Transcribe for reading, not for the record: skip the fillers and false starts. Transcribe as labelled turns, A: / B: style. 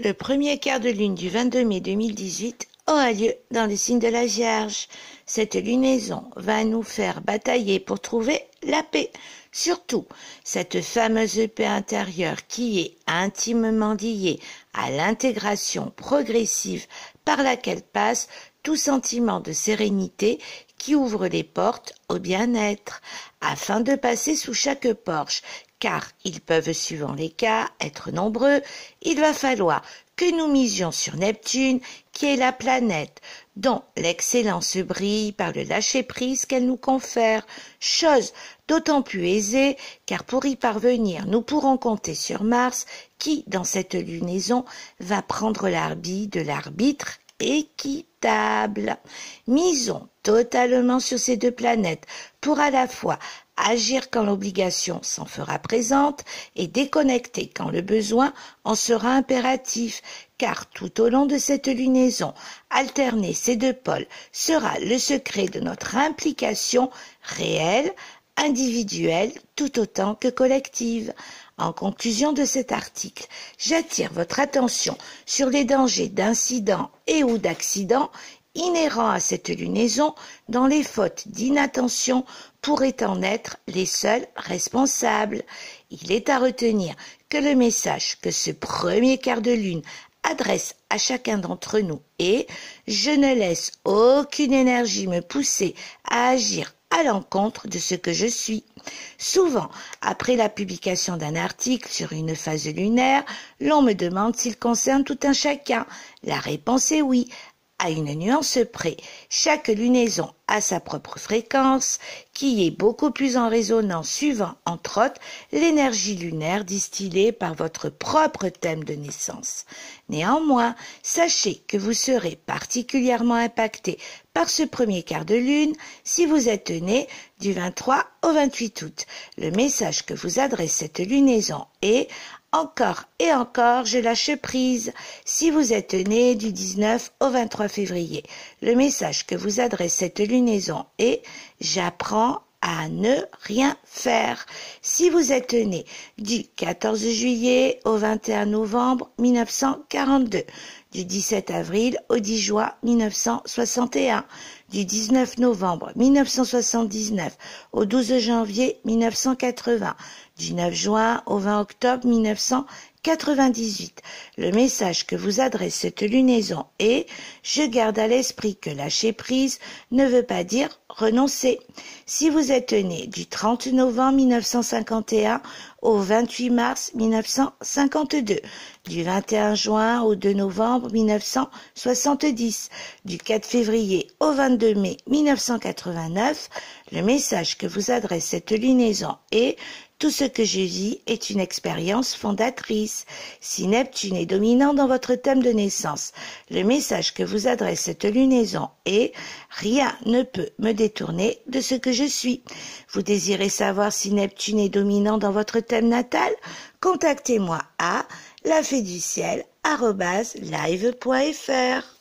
A: Le premier quart de lune du 22 mai 2018 aura lieu dans le signe de la Vierge. Cette lunaison va nous faire batailler pour trouver la paix. Surtout, cette fameuse paix intérieure qui est intimement liée à l'intégration progressive par laquelle passe tout sentiment de sérénité qui ouvre les portes au bien-être, afin de passer sous chaque porche, car ils peuvent, suivant les cas, être nombreux, il va falloir que nous misions sur Neptune, qui est la planète dont l'excellence brille par le lâcher-prise qu'elle nous confère, chose d'autant plus aisée, car pour y parvenir, nous pourrons compter sur Mars, qui, dans cette lunaison, va prendre l'habit de l'arbitre équitable. Misons totalement sur ces deux planètes pour à la fois agir quand l'obligation s'en fera présente et déconnecter quand le besoin en sera impératif, car tout au long de cette lunaison, alterner ces deux pôles sera le secret de notre implication réelle, individuelle, tout autant que collective. En conclusion de cet article, j'attire votre attention sur les dangers d'incidents et ou d'accidents inhérents à cette lunaison dont les fautes d'inattention pourraient en être les seuls responsables. Il est à retenir que le message que ce premier quart de lune adresse à chacun d'entre nous est « Je ne laisse aucune énergie me pousser à agir à l'encontre de ce que je suis ». Souvent, après la publication d'un article sur une phase lunaire, l'on me demande s'il concerne tout un chacun. La réponse est oui, à une nuance près. Chaque lunaison a sa propre fréquence, qui est beaucoup plus en résonance suivant, entre autres, l'énergie lunaire distillée par votre propre thème de naissance. Néanmoins, sachez que vous serez particulièrement impacté par ce premier quart de lune si vous êtes né du 23 au 28 août. Le message que vous adresse cette lunaison est « Encore et encore, je lâche prise » si vous êtes né du 19 au 23 février. Le message que vous adresse cette lunaison est « J'apprends à ne rien faire » si vous êtes né du 14 juillet au 21 novembre 1942, du 17 avril au 10 juin 1961, du 19 novembre 1979 au 12 janvier 1980, du 9 juin au 20 octobre 1998. Le message que vous adresse cette lunaison est « Je garde à l'esprit que lâcher prise ne veut pas dire renoncer ». Si vous êtes né du 30 novembre 1951 au 28 mars 1952, du 21 juin au 2 novembre 1970, du 4 février au 22 mai 1989, le message que vous adresse cette lunaison est « Tout ce que je vis est une expérience fondatrice ». Si Neptune est dominant dans votre thème de naissance, le message que vous adresse cette lunaison est « Rien ne peut me détourner de ce que je suis ». Vous désirez savoir si Neptune est dominant dans votre thème natal? Contactez-moi à laféduciel@live.fr.